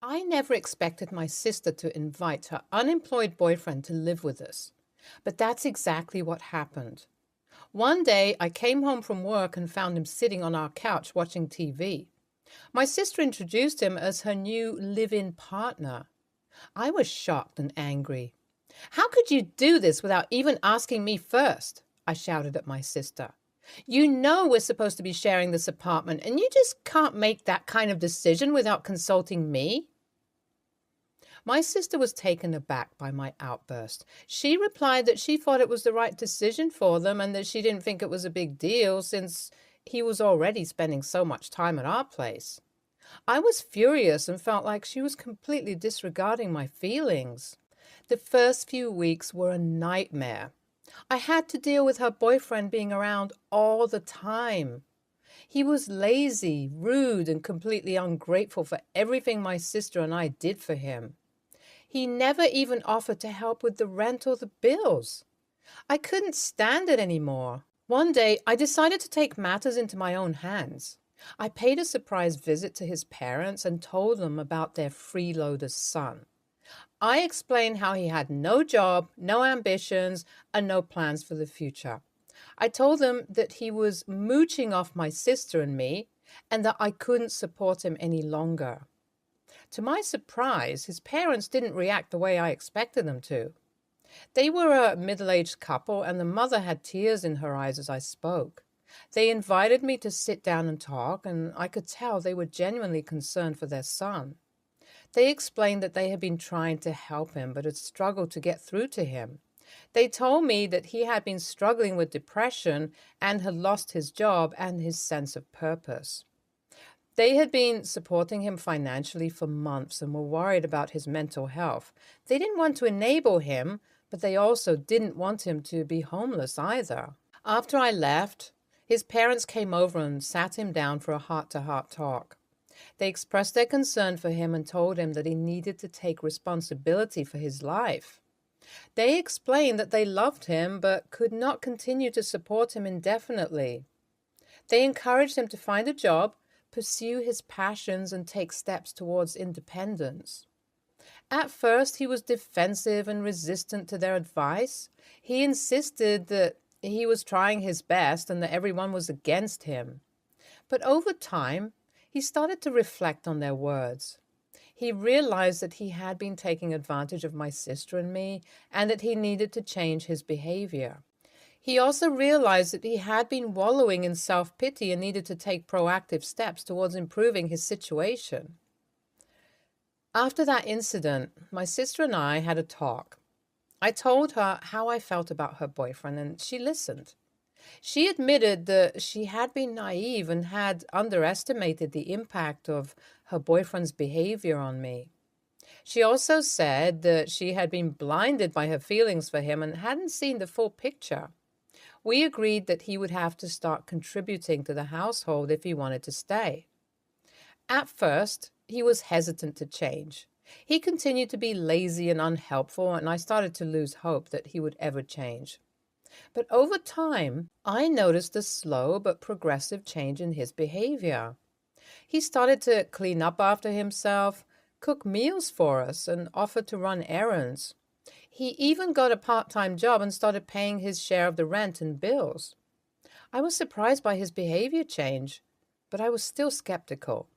I never expected my sister to invite her unemployed boyfriend to live with us, but that's exactly what happened. One day, I came home from work and found him sitting on our couch watching TV. My sister introduced him as her new live in partner. I was shocked and angry. How could you do this without even asking me first? I shouted at my sister. You know we're supposed to be sharing this apartment, and you just can't make that kind of decision without consulting me. My sister was taken aback by my outburst. She replied that she thought it was the right decision for them and that she didn't think it was a big deal since he was already spending so much time at our place. I was furious and felt like she was completely disregarding my feelings. The first few weeks were a nightmare. I had to deal with her boyfriend being around all the time. He was lazy, rude, and completely ungrateful for everything my sister and I did for him. He never even offered to help with the rent or the bills. I couldn't stand it anymore. One day, I decided to take matters into my own hands. I paid a surprise visit to his parents and told them about their freeloader son. I explained how he had no job, no ambitions, and no plans for the future. I told them that he was mooching off my sister and me, and that I couldn't support him any longer. To my surprise, his parents didn't react the way I expected them to. They were a middle-aged couple, and the mother had tears in her eyes as I spoke. They invited me to sit down and talk, and I could tell they were genuinely concerned for their son. They explained that they had been trying to help him, but had struggled to get through to him. They told me that he had been struggling with depression and had lost his job and his sense of purpose. They had been supporting him financially for months and were worried about his mental health. They didn't want to enable him, but they also didn't want him to be homeless either. After I left, his parents came over and sat him down for a heart-to-heart talk. They expressed their concern for him and told him that he needed to take responsibility for his life. They explained that they loved him but could not continue to support him indefinitely. They encouraged him to find a job, pursue his passions, and take steps towards independence. At first, he was defensive and resistant to their advice. He insisted that he was trying his best and that everyone was against him. But over time, he started to reflect on their words. He realized that he had been taking advantage of my sister and me, and that he needed to change his behavior. He also realized that he had been wallowing in self-pity and needed to take proactive steps towards improving his situation. After that incident, my sister and I had a talk. I told her how I felt about her boyfriend, and she listened. She admitted that she had been naive and had underestimated the impact of her boyfriend's behavior on me. She also said that she had been blinded by her feelings for him and hadn't seen the full picture. We agreed that he would have to start contributing to the household if he wanted to stay. At first, he was hesitant to change. He continued to be lazy and unhelpful, and I started to lose hope that he would ever change. But over time, I noticed a slow but progressive change in his behavior. He started to clean up after himself, cook meals for us, and offer to run errands. He even got a part-time job and started paying his share of the rent and bills. I was surprised by his behavior change, but I was still skeptical.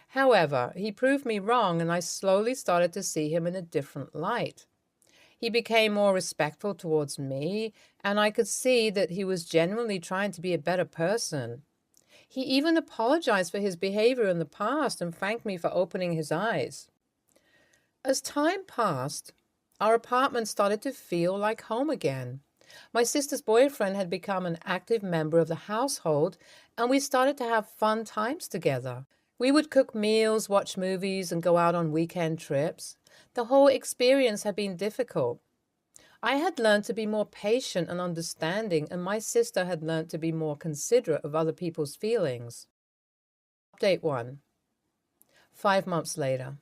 However, he proved me wrong, and I slowly started to see him in a different light. He became more respectful towards me, and I could see that he was genuinely trying to be a better person. He even apologized for his behavior in the past and thanked me for opening his eyes. As time passed, our apartment started to feel like home again. My sister's boyfriend had become an active member of the household, and we started to have fun times together. We would cook meals, watch movies, and go out on weekend trips. The whole experience had been difficult. I had learned to be more patient and understanding, and my sister had learned to be more considerate of other people's feelings. Update 1. 5 months later.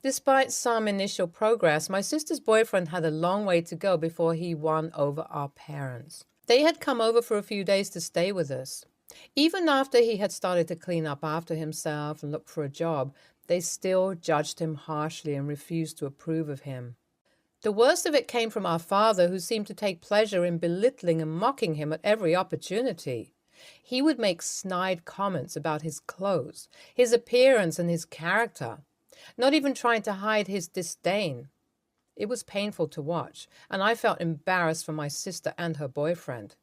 Despite some initial progress, my sister's boyfriend had a long way to go before he won over our parents. They had come over for a few days to stay with us. Even after he had started to clean up after himself and look for a job, They still judged him harshly and refused to approve of him. The worst of it came from our father, who seemed to take pleasure in belittling and mocking him at every opportunity. He would make snide comments about his clothes, his appearance, and his character, not even trying to hide his disdain. It was painful to watch, and I felt embarrassed for my sister and her boyfriend.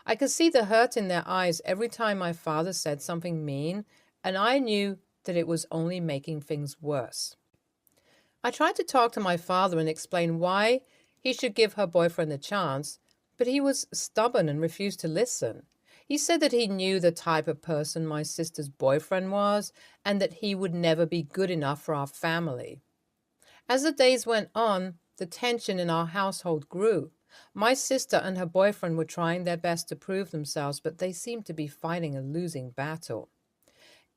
I could see the hurt in their eyes every time my father said something mean, and I knew that it was only making things worse. I tried to talk to my father and explain why he should give her boyfriend a chance, but he was stubborn and refused to listen. He said that he knew the type of person my sister's boyfriend was and that he would never be good enough for our family. As the days went on, the tension in our household grew. My sister and her boyfriend were trying their best to prove themselves, but they seemed to be fighting a losing battle.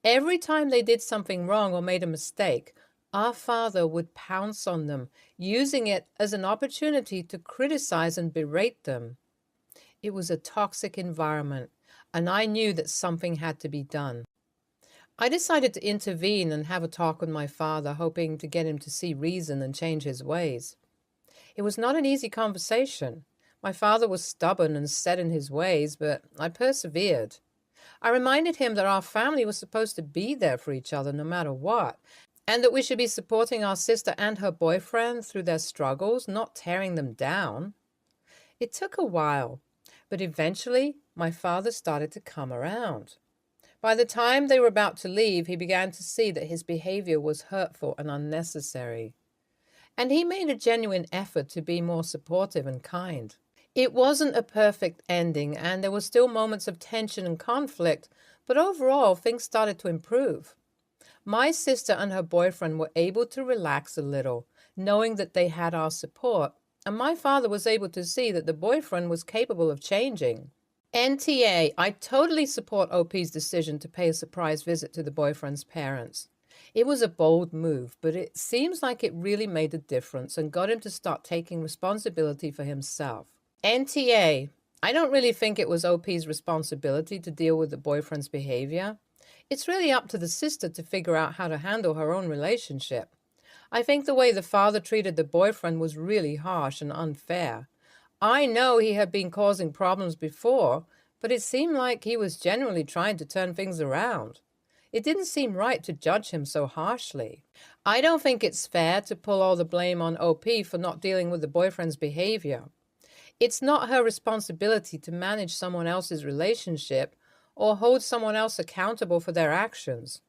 Every time they did something wrong or made a mistake, our father would pounce on them, using it as an opportunity to criticize and berate them. It was a toxic environment, and I knew that something had to be done. I decided to intervene and have a talk with my father, hoping to get him to see reason and change his ways. It was not an easy conversation. My father was stubborn and set in his ways, but I persevered. I reminded him that our family was supposed to be there for each other no matter what, and that we should be supporting our sister and her boyfriend through their struggles, not tearing them down. It took a while, but eventually my father started to come around. By the time they were about to leave, he began to see that his behavior was hurtful and unnecessary. And he made a genuine effort to be more supportive and kind. It wasn't a perfect ending, and there were still moments of tension and conflict, but overall, things started to improve. My sister and her boyfriend were able to relax a little, knowing that they had our support, and my father was able to see that the boyfriend was capable of changing. NTA, I totally support OP's decision to pay a surprise visit to the boyfriend's parents. It was a bold move, but it seems like it really made a difference and got him to start taking responsibility for himself. NTA, I don't really think it was OP's responsibility to deal with the boyfriend's behavior. It's really up to the sister to figure out how to handle her own relationship. I think the way the father treated the boyfriend was really harsh and unfair. I know he had been causing problems before, but it seemed like he was genuinely trying to turn things around. It didn't seem right to judge him so harshly. I don't think it's fair to pull all the blame on OP for not dealing with the boyfriend's behavior. It's not her responsibility to manage someone else's relationship or hold someone else accountable for their actions.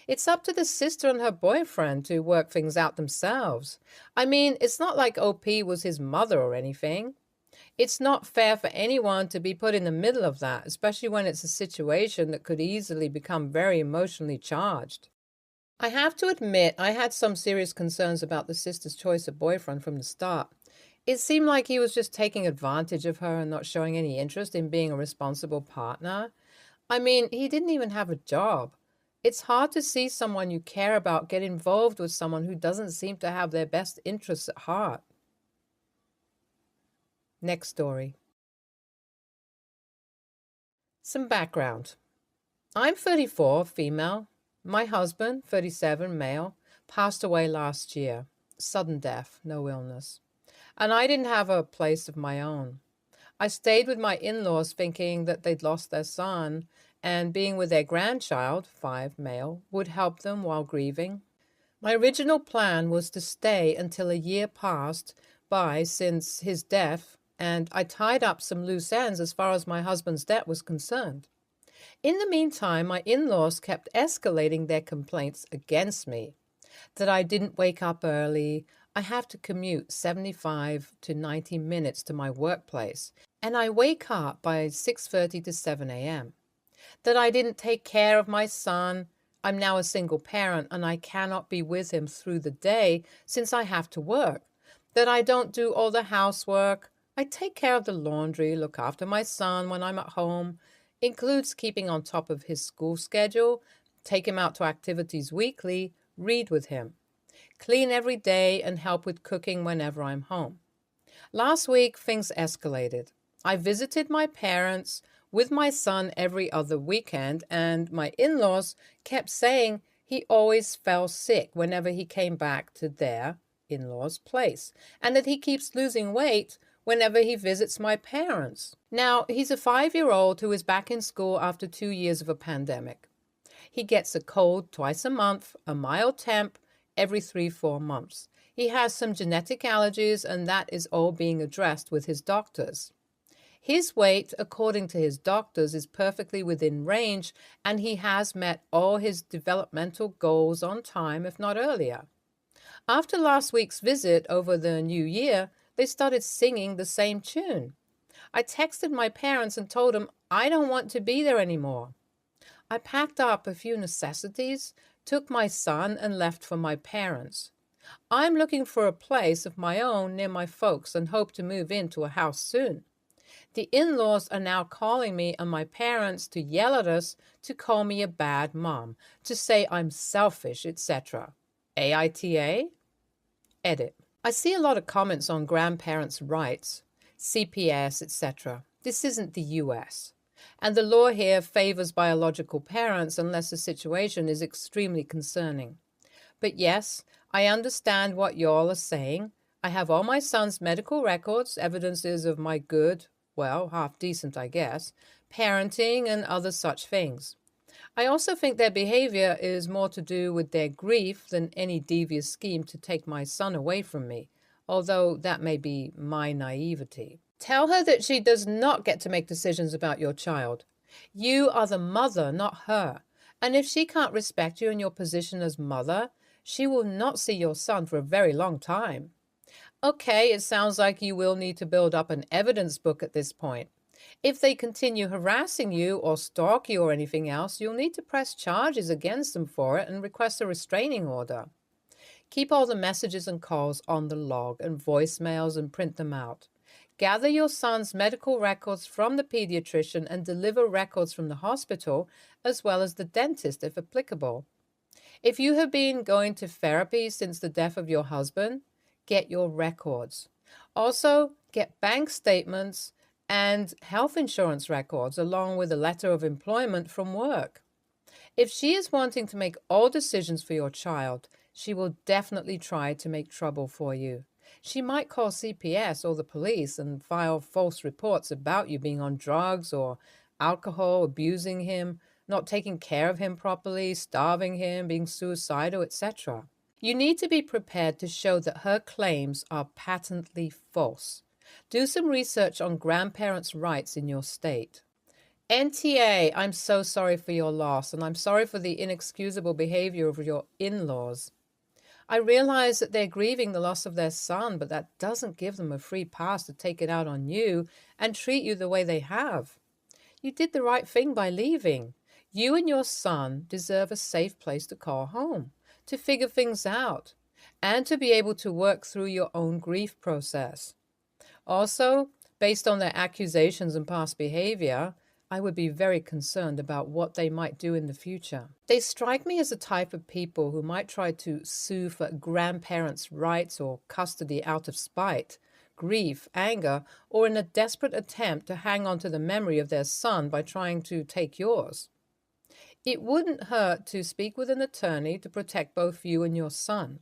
It's up to the sister and her boyfriend to work things out themselves. I mean, it's not like OP was his mother or anything. It's not fair for anyone to be put in the middle of that, especially when it's a situation that could easily become very emotionally charged. I have to admit, I had some serious concerns about the sister's choice of boyfriend from the start. It seemed like he was just taking advantage of her and not showing any interest in being a responsible partner. I mean, he didn't even have a job. It's hard to see someone you care about get involved with someone who doesn't seem to have their best interests at heart. Next story. Some background. I'm 34, female. My husband, 37, male, passed away last year. Sudden death, no illness. And I didn't have a place of my own. I stayed with my in-laws thinking that they'd lost their son, and being with their grandchild, 5, male, would help them while grieving. My original plan was to stay until a year passed by since his death, and I tied up some loose ends as far as my husband's debt was concerned. In the meantime, my in-laws kept escalating their complaints against me, that I didn't wake up early, I have to commute 75 to 90 minutes to my workplace, and I wake up by 6:30 to 7 a.m., that I didn't take care of my son. I'm now a single parent and I cannot be with him through the day since I have to work, that I don't do all the housework. I take care of the laundry, look after my son when I'm at home, includes keeping on top of his school schedule, take him out to activities weekly, read with him, clean every day, and help with cooking whenever I'm home. Last week, things escalated. I visited my parents with my son every other weekend, and my in-laws kept saying he always fell sick whenever he came back to their in-laws' place, and that he keeps losing weight whenever he visits my parents. Now, he's a 5-year-old who is back in school after 2 years of a pandemic. He gets a cold twice a month, a mild temp every 3-4 months. He has some genetic allergies, and that is all being addressed with his doctors. His weight, according to his doctors, is perfectly within range, and he has met all his developmental goals on time, if not earlier. After last week's visit over the new year, they started singing the same tune. I texted my parents and told them I don't want to be there anymore. I packed up a few necessities, took my son, and left for my parents. I'm looking for a place of my own near my folks and hope to move into a house soon. The in-laws are now calling me and my parents to yell at us, to call me a bad mom, to say I'm selfish, etc. AITA? Edit. I see a lot of comments on grandparents' rights, CPS, etc. This isn't the US. And the law here favors biological parents unless the situation is extremely concerning. But yes, I understand what y'all are saying. I have all my son's medical records, evidences of my good, well, half decent, I guess, parenting and other such things. I also think their behavior is more to do with their grief than any devious scheme to take my son away from me, although that may be my naivety. Tell her that she does not get to make decisions about your child. You are the mother, not her. And if she can't respect you in your position as mother, she will not see your son for a very long time. Okay, it sounds like you will need to build up an evidence book at this point. If they continue harassing you or stalk you or anything else, you'll need to press charges against them for it and request a restraining order. Keep all the messages and calls on the log and voicemails and print them out. Gather your son's medical records from the pediatrician and deliver records from the hospital as well as the dentist if applicable. If you have been going to therapy since the death of your husband, get your records. Also, get bank statements and health insurance records along with a letter of employment from work. If she is wanting to make all decisions for your child, she will definitely try to make trouble for you. She might call CPS or the police and file false reports about you being on drugs or alcohol, abusing him, not taking care of him properly, starving him, being suicidal, etc. You need to be prepared to show that her claims are patently false. Do some research on grandparents' rights in your state. NTA, I'm so sorry for your loss, and I'm sorry for the inexcusable behavior of your in-laws. I realize that they're grieving the loss of their son, but that doesn't give them a free pass to take it out on you and treat you the way they have. You did the right thing by leaving. You and your son deserve a safe place to call home, to figure things out, and to be able to work through your own grief process. Also, based on their accusations and past behavior, I would be very concerned about what they might do in the future. They strike me as a type of people who might try to sue for grandparents' rights or custody out of spite, grief, anger, or in a desperate attempt to hang on to the memory of their son by trying to take yours. It wouldn't hurt to speak with an attorney to protect both you and your son.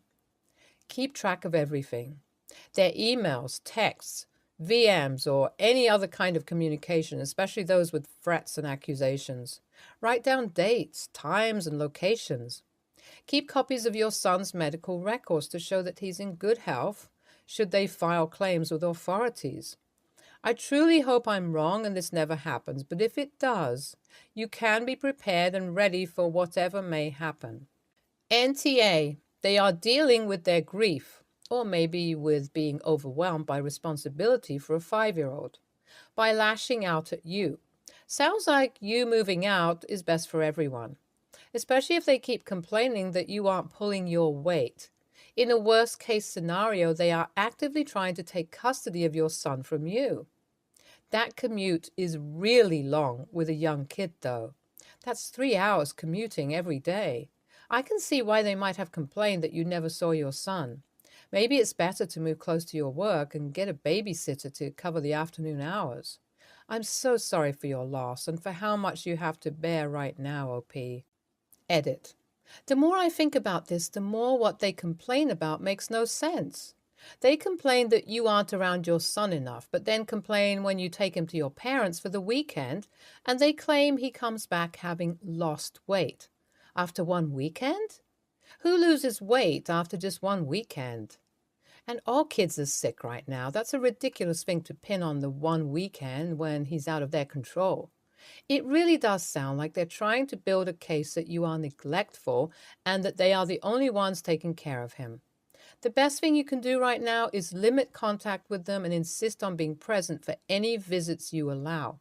Keep track of everything. Their emails, texts, VMs, or any other kind of communication, especially those with threats and accusations. Write down dates, times, and locations. Keep copies of your son's medical records to show that he's in good health, should they file claims with authorities. I truly hope I'm wrong and this never happens, but if it does, you can be prepared and ready for whatever may happen. NTA, they are dealing with their grief, or maybe with being overwhelmed by responsibility for a 5-year-old, by lashing out at you. Sounds like you moving out is best for everyone, especially if they keep complaining that you aren't pulling your weight. In a worst-case scenario, they are actively trying to take custody of your son from you. That commute is really long with a young kid, though. That's 3 hours commuting every day. I can see why they might have complained that you never saw your son. Maybe it's better to move close to your work and get a babysitter to cover the afternoon hours. I'm so sorry for your loss and for how much you have to bear right now, OP. Edit. The more I think about this, the more what they complain about makes no sense. They complain that you aren't around your son enough, but then complain when you take him to your parents for the weekend, and they claim he comes back having lost weight. After one weekend? Who loses weight after just one weekend? And all kids are sick right now. That's a ridiculous thing to pin on the one weekend when he's out of their control. It really does sound like they're trying to build a case that you are neglectful and that they are the only ones taking care of him. The best thing you can do right now is limit contact with them and insist on being present for any visits you allow.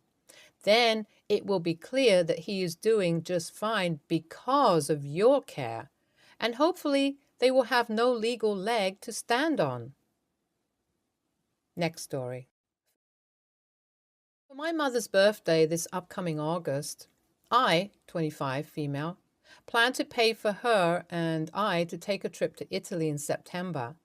Then it will be clear that he is doing just fine because of your care, and hopefully they will have no legal leg to stand on. Next story. For my mother's birthday this upcoming August, I, 25, female, plan to pay for her and I to take a trip to Italy in September.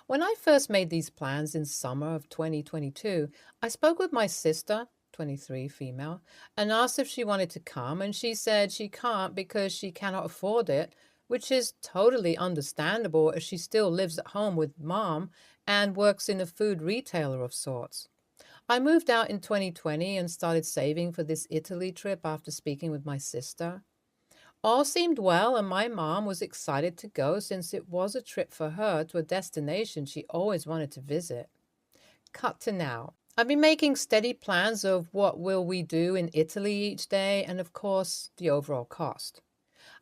When I first made these plans in summer of 2022, I spoke with my sister, 23, female, and asked if she wanted to come, and she said she can't because she cannot afford it, which is totally understandable as she still lives at home with mom and works in a food retailer of sorts. I moved out in 2020 and started saving for this Italy trip after speaking with my sister. All seemed well, and my mom was excited to go since it was a trip for her to a destination she always wanted to visit. Cut to now. I've been making steady plans of what will we do in Italy each day and, of course, the overall cost.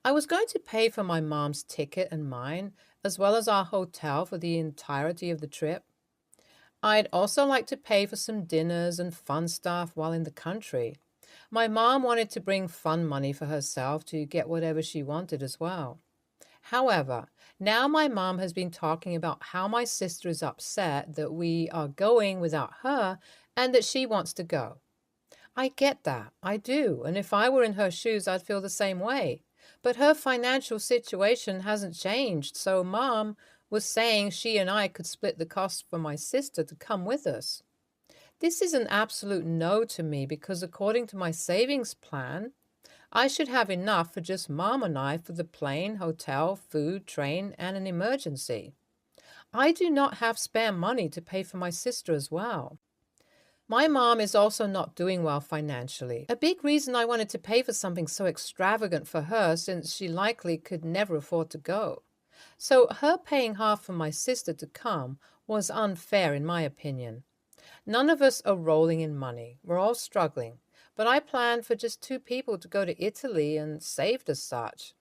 I was going to pay for my mom's ticket and mine, as well as our hotel for the entirety of the trip. I'd also like to pay for some dinners and fun stuff while in the country. My mom wanted to bring fun money for herself to get whatever she wanted as well. However, now my mom has been talking about how my sister is upset that we are going without her and that she wants to go. I get that, I do, and if I were in her shoes, I'd feel the same way. But her financial situation hasn't changed, so Mom was saying she and I could split the cost for my sister to come with us. This is an absolute no to me because according to my savings plan, I should have enough for just Mom and I for the plane, hotel, food, train, and an emergency. I do not have spare money to pay for my sister as well. My mom is also not doing well financially. A big reason I wanted to pay for something so extravagant for her since she likely could never afford to go. So her paying half for my sister to come was unfair in my opinion. None of us are rolling in money. We're all struggling. But I planned for just 2 people to go to Italy and saved as such.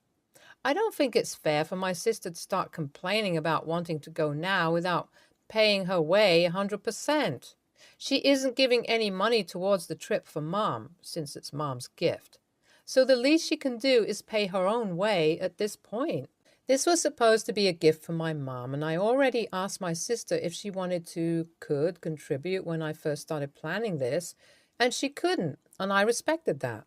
I don't think it's fair for my sister to start complaining about wanting to go now without paying her way 100%. She isn't giving any money towards the trip for Mom, since it's Mom's gift. So the least she can do is pay her own way at this point. This was supposed to be a gift for my mom, and I already asked my sister if she could contribute when I first started planning this, and she couldn't, and I respected that.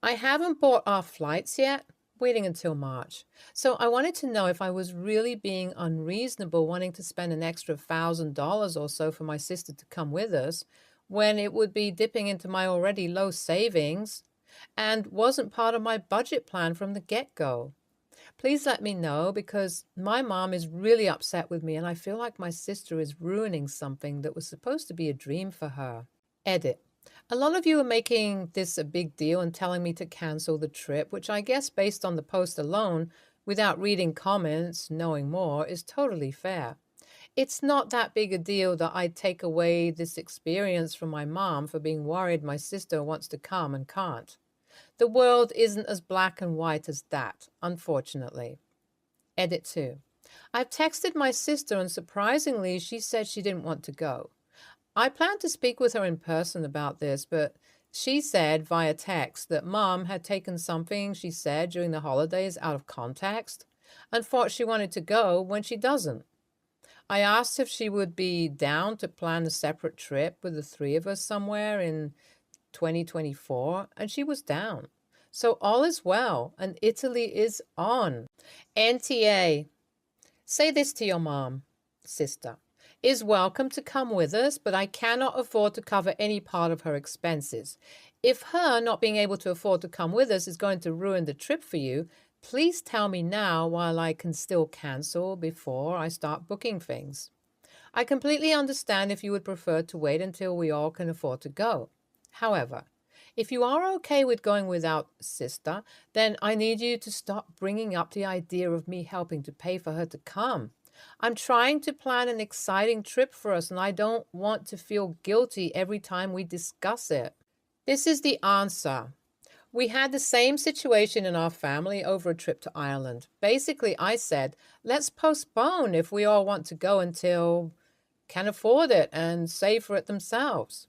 I haven't bought our flights yet, waiting until March. So I wanted to know if I was really being unreasonable wanting to spend an extra $1,000 or so for my sister to come with us when it would be dipping into my already low savings and wasn't part of my budget plan from the get-go. Please let me know because my mom is really upset with me and I feel like my sister is ruining something that was supposed to be a dream for her. Edit. A lot of you are making this a big deal and telling me to cancel the trip, which I guess based on the post alone, without reading comments, knowing more, is totally fair. It's not that big a deal that I'd take away this experience from my mom for being worried my sister wants to come and can't. The world isn't as black and white as that, unfortunately. Edit 2. I've texted my sister and surprisingly she said she didn't want to go. I planned to speak with her in person about this, but she said via text that Mom had taken something she said during the holidays out of context and thought she wanted to go when she doesn't. I asked if she would be down to plan a separate trip with the 3 of us somewhere in 2024, and she was down. So all is well, and Italy is on. NTA. Say this to your mom, sister. Is welcome to come with us, but I cannot afford to cover any part of her expenses. If her not being able to afford to come with us is going to ruin the trip for you, Please tell me now while I can still cancel before I start booking things. I completely understand if you would prefer to wait until we all can afford to go. However, if you are okay with going without sister, then I need you to stop bringing up the idea of me helping to pay for her to come. I'm trying to plan an exciting trip for us, and I don't want to feel guilty every time we discuss it. This is the answer. We had the same situation in our family over a trip to Ireland. Basically, I said, let's postpone if we all want to go until can afford it and save for it themselves,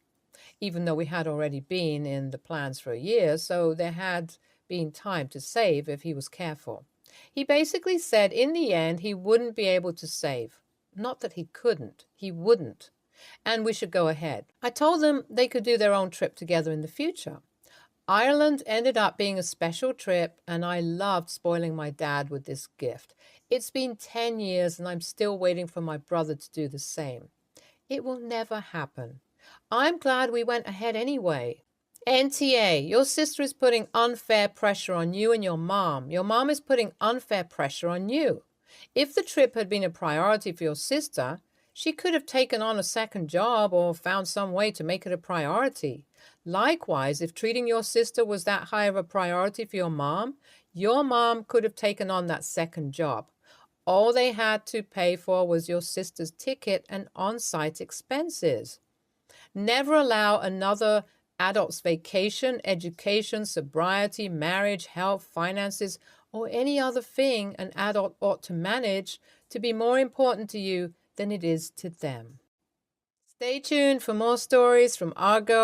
even though we had already been in the plans for a year, so there had been time to save if he was careful. He basically said in the end he wouldn't be able to save. Not that he couldn't, he wouldn't. And we should go ahead. I told them they could do their own trip together in the future. Ireland ended up being a special trip, and I loved spoiling my dad with this gift. It's been 10 years, and I'm still waiting for my brother to do the same. It will never happen. I'm glad we went ahead anyway. NTA, your sister is putting unfair pressure on you and your mom. Your mom is putting unfair pressure on you. If the trip had been a priority for your sister, she could have taken on a second job or found some way to make it a priority. Likewise, if treating your sister was that high of a priority for your mom could have taken on that second job. All they had to pay for was your sister's ticket and on-site expenses. Never allow another adult's vacation, education, sobriety, marriage, health, finances, or any other thing an adult ought to manage to be more important to you than it is to them. Stay tuned for more stories from Argo.